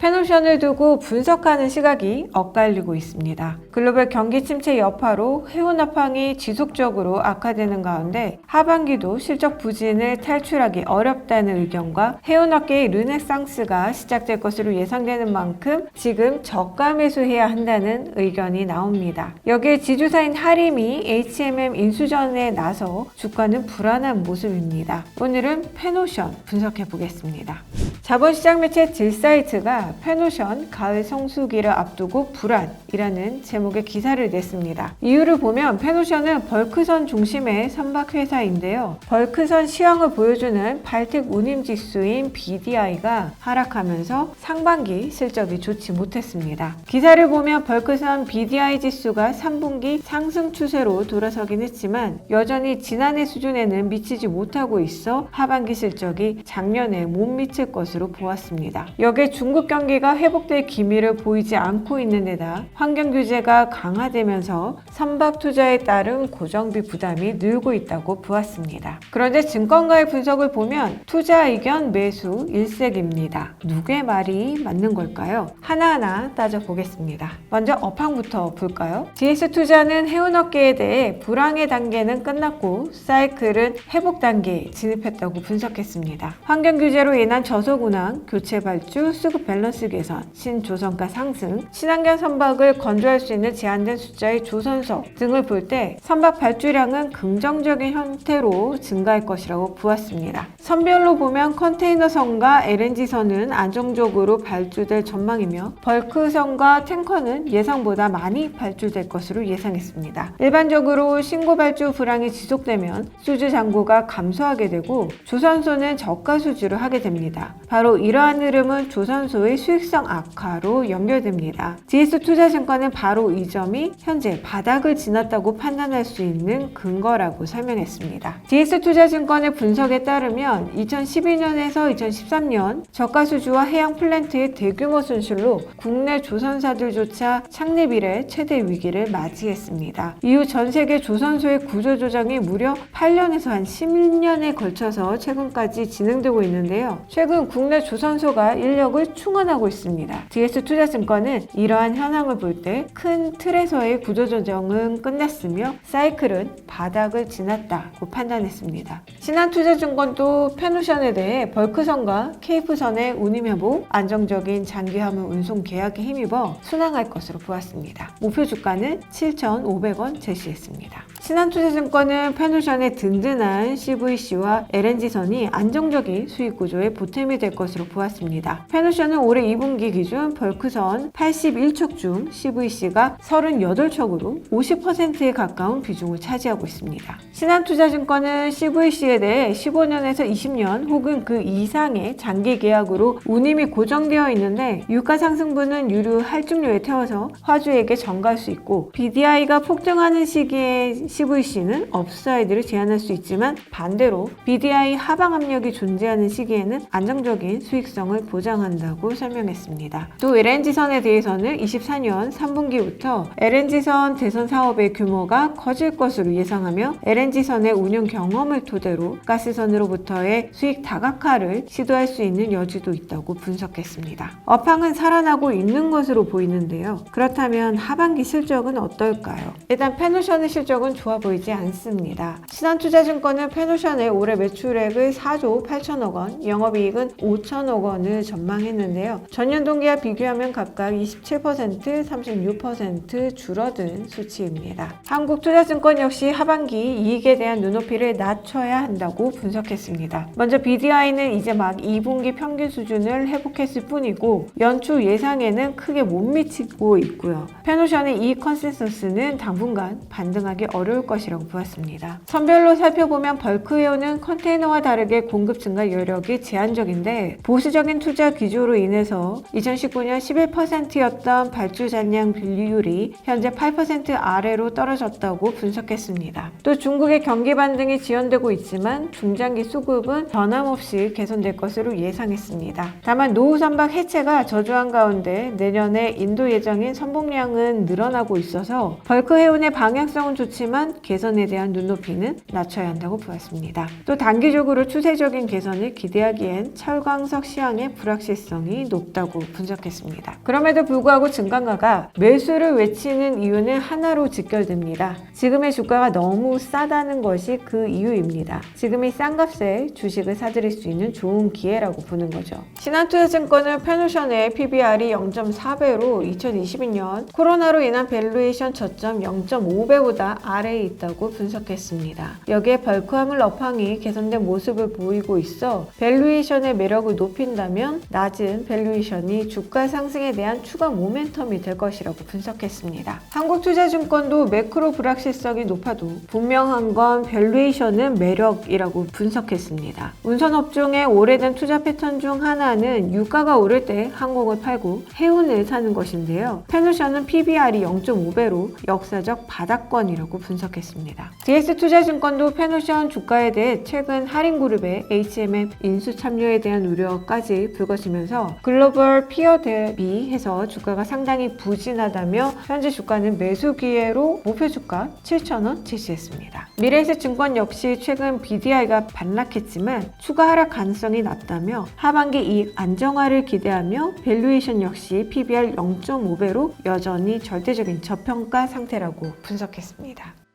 페노션을 두고 분석하는 시각이 엇갈리고 있습니다. 글로벌 경기 침체 여파로 해운 업황이 지속적으로 악화되는 가운데 하반기도 실적 부진을 탈출하기 어렵다는 의견과 해운업계의 르네상스가 시작될 것으로 예상되는 만큼 지금 저가 매수해야 한다는 의견이 나옵니다. 여기에 지주사인 하림이 HMM 인수전에 나서 주가는 불안한 모습입니다. 오늘은 페노션 분석해 보겠습니다. 자본시장 매체 질사이트가 페노션 가을 성수기를 앞두고 불안이라는 제목의 기사를 냈습니다. 이유를 보면 페노션은 벌크선 중심의 선박회사인데요. 벌크선 시황을 보여주는 발틱 운임지수인 BDI가 하락하면서 상반기 실적이 좋지 못했습니다. 기사를 보면 벌크선 BDI 지수가 3분기 상승 추세로 돌아서긴 했지만 여전히 지난해 수준에는 미치지 못하고 있어 하반기 실적이 작년에 못 미칠 것으로 보았습니다. 여기에 중국 경기가 회복될 기미를 보이지 않고 있는 데다 환경 규제가 강화되면서 선박 투자에 따른 고정비 부담이 늘고 있다고 보았습니다. 그런데 증권가의 분석을 보면 투자 의견 매수 일색입니다. 누구의 말이 맞는 걸까요? 하나하나 따져보겠습니다. 먼저 업황부터 볼까요? GS투자는 해운업계에 대해 불황의 단계는 끝났고 사이클은 회복 단계에 진입했다고 분석했습니다. 환경 규제로 인한 저속 운항, 교체 발주, 수급 밸런스 개선, 신조선가 상승, 친환경 선박을 건조할 수 있는 제한된 숫자의 조선소 등을 볼 때 선박 발주량은 긍정적인 형태로 증가할 것이라고 보았습니다. 선별로 보면 컨테이너선과 LNG선은 안정적으로 발주될 전망이며 벌크선과 탱커는 예상보다 많이 발주될 것으로 예상했습니다. 일반적으로 신고 발주 불황이 지속되면 수주 잔고가 감소하게 되고 조선소는 저가 수주를 하게 됩니다. 바로 이러한 흐름은 조선소의 수익성 악화로 연결됩니다. GS투자증권은 바로 이 점이 현재 바닥을 지났다고 판단할 수 있는 근거라고 설명했습니다. GS투자증권의 분석에 따르면 2012년에서 2013년 저가 수주와 해양 플랜트의 대규모 손실로 국내 조선사들조차 창립 이래 최대 위기를 맞이했습니다. 이후 전 세계 조선소의 구조조정이 무려 8년에서 한 11년에 걸쳐서 최근까지 진행되고 있는데요. 최근 국내 조선소가 인력을 충원하고 있습니다. GS투자증권은 이러한 현황을 볼 때 큰 틀에서의 구조조정은 끝났으며 사이클은 바닥을 지났다고 판단했습니다. 신한투자증권도 페노션에 대해 벌크선과 케이프선의 운임 회복, 안정적인 장기 화물 운송 계약에 힘입어 순항할 것으로 보았습니다. 목표 주가는 7,500원 제시했습니다. 신한투자증권은 페노션의 든든한 CVC와 LNG선이 안정적인 수익 구조의 보탬이 될 것으로 보았습니다. 페노션은 올해 2분기 기준 벌크선 81척 중 CVC가 38척으로 50%에 가까운 비중을 차지하고 있습니다. 신한투자증권은 CVC에 대해 15년에서 20년 혹은 그 이상의 장기 계약으로 운임이 고정되어 있는데 유가 상승분은 유류 할증료에 태워서 화주에게 전가할 수 있고 BDI가 폭등하는 시기에 CVC는 업사이드를 제한할 수 있지만 반대로 BDI 하방 압력이 존재하는 시기에는 안정적인 수익성을 보장한다고 설명했습니다. 또 LNG선에 대해서는 24년 3분기부터 LNG선 대선 사업의 규모가 커질 것으로 예상하며 LNG선의 운영 경험을 토대로 가스선으로부터의 수익 다각화를 시도할 수 있는 여지도 있다고 분석했습니다. 업황은 살아나고 있는 것으로 보이는데요. 그렇다면 하반기 실적은 어떨까요? 일단 페노션의 실적은 좋아 보이지 않습니다. 신한투자증권은 페노션의 올해 매출액을 4조 8천억 원, 영업이익은 5천억 원을 전망했는데요. 전년 동기와 비교하면 각각 27%, 36% 줄어든 수치입니다. 한국투자증권 역시 하반기 이익에 대한 눈높이를 낮춰야 한다고 분석했습니다. 먼저 BDI는 이제 막 2분기 평균 수준을 회복했을 뿐이고 연초 예상에는 크게 못 미치고 있고요. 페노션의 이익 컨센서스는 당분간 반등하기 어려울 것이라고 보았습니다. 선별로 살펴보면 벌크웨어는 컨테이너와 다르게 공급 증가 여력이 제한적인데 보수적인 투자 기조로 인해서 2019년 11%였던 발주 잔량 비율이 현재 8% 아래로 떨어졌다고 분석했습니다. 또 중국의 경기 반등이 지연되고 있지만 중장기 수급은 변함없이 개선될 것으로 예상했습니다. 다만 노후 선박 해체가 저조한 가운데 내년에 인도 예정인 선봉량은 늘어나고 있어서 벌크 해운의 방향성은 좋지만 하지만 개선에 대한 눈높이는 낮춰야 한다고 보았습니다. 또 단기적으로 추세적인 개선을 기대하기엔 철강석 시황의 불확실성이 높다고 분석했습니다. 그럼에도 불구하고 증권가가 매수를 외치는 이유는 하나로 직결됩니다. 지금의 주가가 너무 싸다는 것이 그 이유입니다. 지금이 싼 값에 주식을 사들일 수 있는 좋은 기회라고 보는 거죠. 신한투자증권은 페노션의 PBR이 0.4배로 2022년 코로나로 인한 밸류에이션 저점 0.5배보다 아래에 있다고 분석했습니다. 여기에 벌크화물 업황이 개선된 모습을 보이고 있어 밸류에이션의 매력을 높인다면 낮은 밸류에이션이 주가 상승에 대한 추가 모멘텀이 될 것이라고 분석했습니다. 한국투자증권도 매크로 불확실성이 높아도 분명한 건 밸류에이션은 매력이라고 분석했습니다. 운선업종의 오래된 투자 패턴 중 하나는 유가가 오를 때 항공을 팔고 해운을 사는 것인데요. 페노션은 PBR이 0.5배로 역사적 바닥권이라고 분석했습니다. DS투자증권도 페노션 주가에 대해 최근 할인그룹의 HMM 인수 참여에 대한 우려까지 불거지면서 글로벌 피어 대비해서 주가가 상당히 부진하다며 현재 주가는 매수 기회로 목표 주가 7,000원 제시했습니다. 미래에셋증권 역시 최근 BDI가 반락했지만 추가 하락 가능성이 낮다며 하반기 이익 안정화를 기대하며 밸류에이션 역시 PBR 0.5배로 여전히 절대적인 저평가 상태라고 분석했습니다.